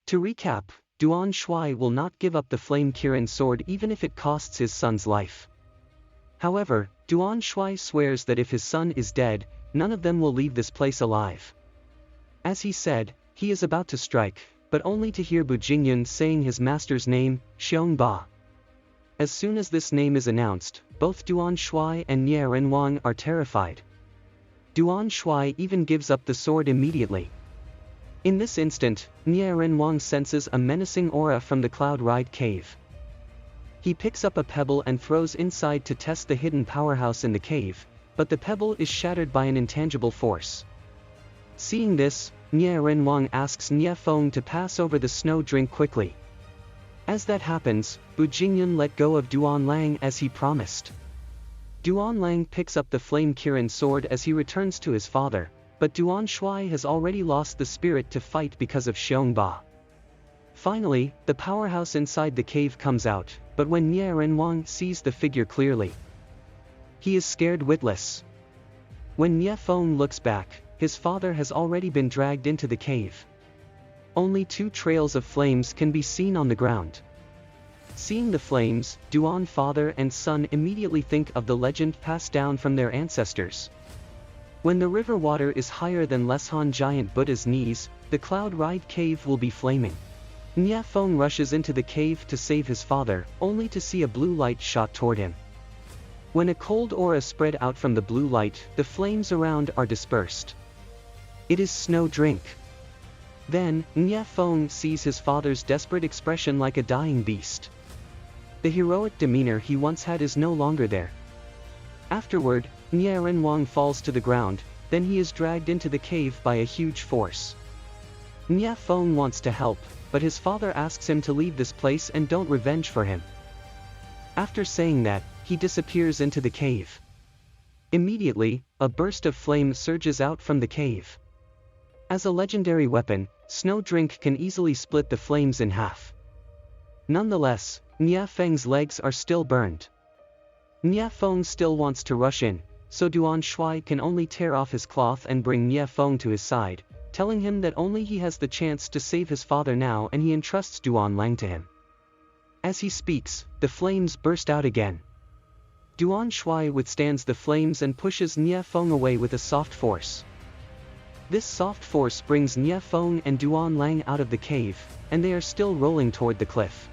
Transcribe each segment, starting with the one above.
To recap, Duan Shui will not give up the Flame Kirin sword even if it costs his son's life. However, Duan Shui swears that if his son is dead, none of them will leave this place alive. As he said, he is about to strike, but only to hear Bu Jingyun saying his master's name, Xiongba. As soon as this name is announced, both Duan Shui and Nie Renwang are terrified. Duan Shui even gives up the sword immediately. In this instant, Nie Renwang senses a menacing aura from the Cloud Ride cave. He picks up a pebble and throws inside to test the hidden powerhouse in the cave, but the pebble is shattered by an intangible force. Seeing this, Nie Renwang asks Nie Feng to pass over the snow drink quickly. As that happens, Bu Jingyun let go of Duan Lang as he promised. Duan Lang picks up the Flame Kirin sword as he returns to his father, but Duan Shui has already lost the spirit to fight because of Xiongba. Finally, the powerhouse inside the cave comes out, but when Nie Renwang sees the figure clearly, he is scared witless. When Nie Feng looks back, his father has already been dragged into the cave. Only 2 trails of flames can be seen on the ground. Seeing the flames, Duan father and son immediately think of the legend passed down from their ancestors. When the river water is higher than Leshan giant Buddha's knees, the Cloud Ride cave will be flaming. Nie Feng rushes into the cave to save his father, only to see a blue light shot toward him. When a cold aura spread out from the blue light, the flames around are dispersed. It is Snow Drink. Then, Nie Feng sees his father's desperate expression like a dying beast. The heroic demeanor he once had is no longer there. Afterward, Nie Renwang falls to the ground, then he is dragged into the cave by a huge force. Nie Feng wants to help, but his father asks him to leave this place and don't revenge for him. After saying that, he disappears into the cave. Immediately, a burst of flame surges out from the cave. As a legendary weapon, Snow Drink can easily split the flames in half. Nonetheless, Nie Feng's legs are still burned. Nie Feng still wants to rush in, so Duan Shui can only tear off his cloth and bring Nie Feng to his side, telling him that only he has the chance to save his father now, and he entrusts Duan Lang to him. As he speaks, the flames burst out again. Duan Shui withstands the flames and pushes Nie Feng away with a soft force. This soft force brings Nie Feng and Duan Lang out of the cave, and they are still rolling toward the cliff.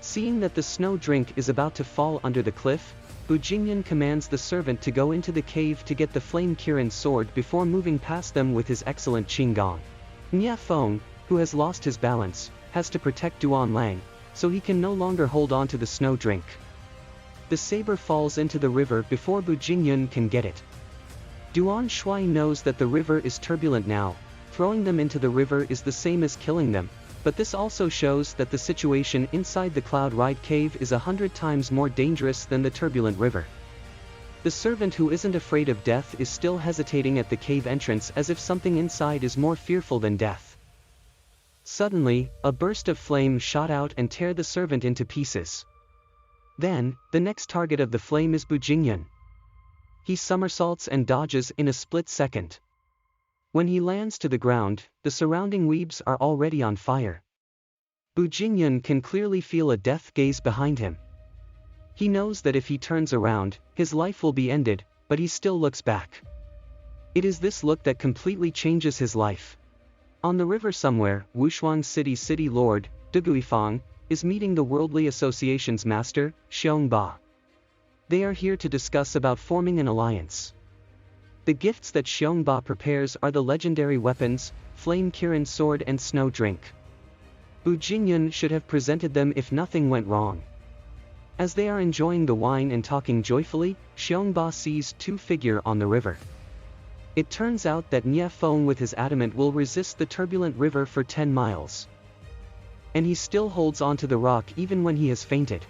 Seeing that the Snow Drink is about to fall under the cliff, Bu Jingyun commands the servant to go into the cave to get the Flame Kirin sword before moving past them with his excellent Qinggong. Nie Feng, who has lost his balance, has to protect Duan Lang, so he can no longer hold on to the Snow Drink. The saber falls into the river before Bu Jingyun can get it. Duan Shui knows that the river is turbulent now. Throwing them into the river is the same as killing them, but this also shows that the situation inside the Cloud Ride cave is 100 times more dangerous than the turbulent river. The servant who isn't afraid of death is still hesitating at the cave entrance as if something inside is more fearful than death. Suddenly, a burst of flame shot out and tear the servant into pieces. Then, the next target of the flame is Bu Jingyun. He somersaults and dodges in a split second. When he lands to the ground, the surrounding weebs are already on fire. Bu Jingyun can clearly feel a death gaze behind him. He knows that if he turns around, his life will be ended, but he still looks back. It is this look that completely changes his life. On the river somewhere, Wushuang City's city lord, Duguifang, is meeting the Worldly Association's master, Xiongba. They are here to discuss about forming an alliance. The gifts that Xiongba prepares are the legendary weapons, Flame Kirin sword and Snow Drink. Bu Jingyun should have presented them if nothing went wrong. As they are enjoying the wine and talking joyfully, Xiongba sees 2 figures on the river. It turns out that Nie Feng with his adamant will resist the turbulent river for 10 miles. And he still holds onto the rock even when he has fainted.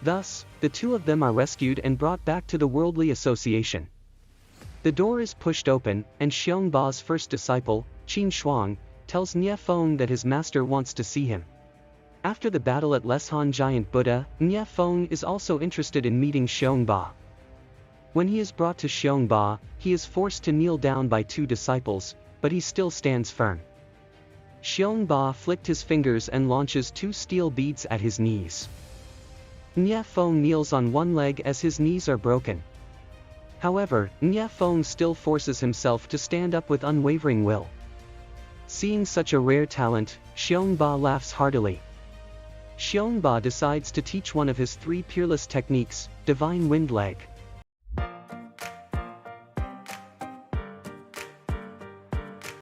Thus, the 2 of them are rescued and brought back to the Worldly Association. The door is pushed open, and Xiongba's first disciple, Qin Shuang, tells Nie Feng that his master wants to see him. After the battle at Leshan Giant Buddha, Nie Feng is also interested in meeting Xiongba. When he is brought to Xiongba, he is forced to kneel down by 2 disciples, but he still stands firm. Xiongba flicked his fingers and launches 2 steel beads at his knees. Nye Feng kneels on one leg as his knees are broken. However, Nye Feng still forces himself to stand up with unwavering will. Seeing such a rare talent, Xiongba laughs heartily. Xiongba decides to teach one of his 3 peerless techniques, Divine Wind Leg.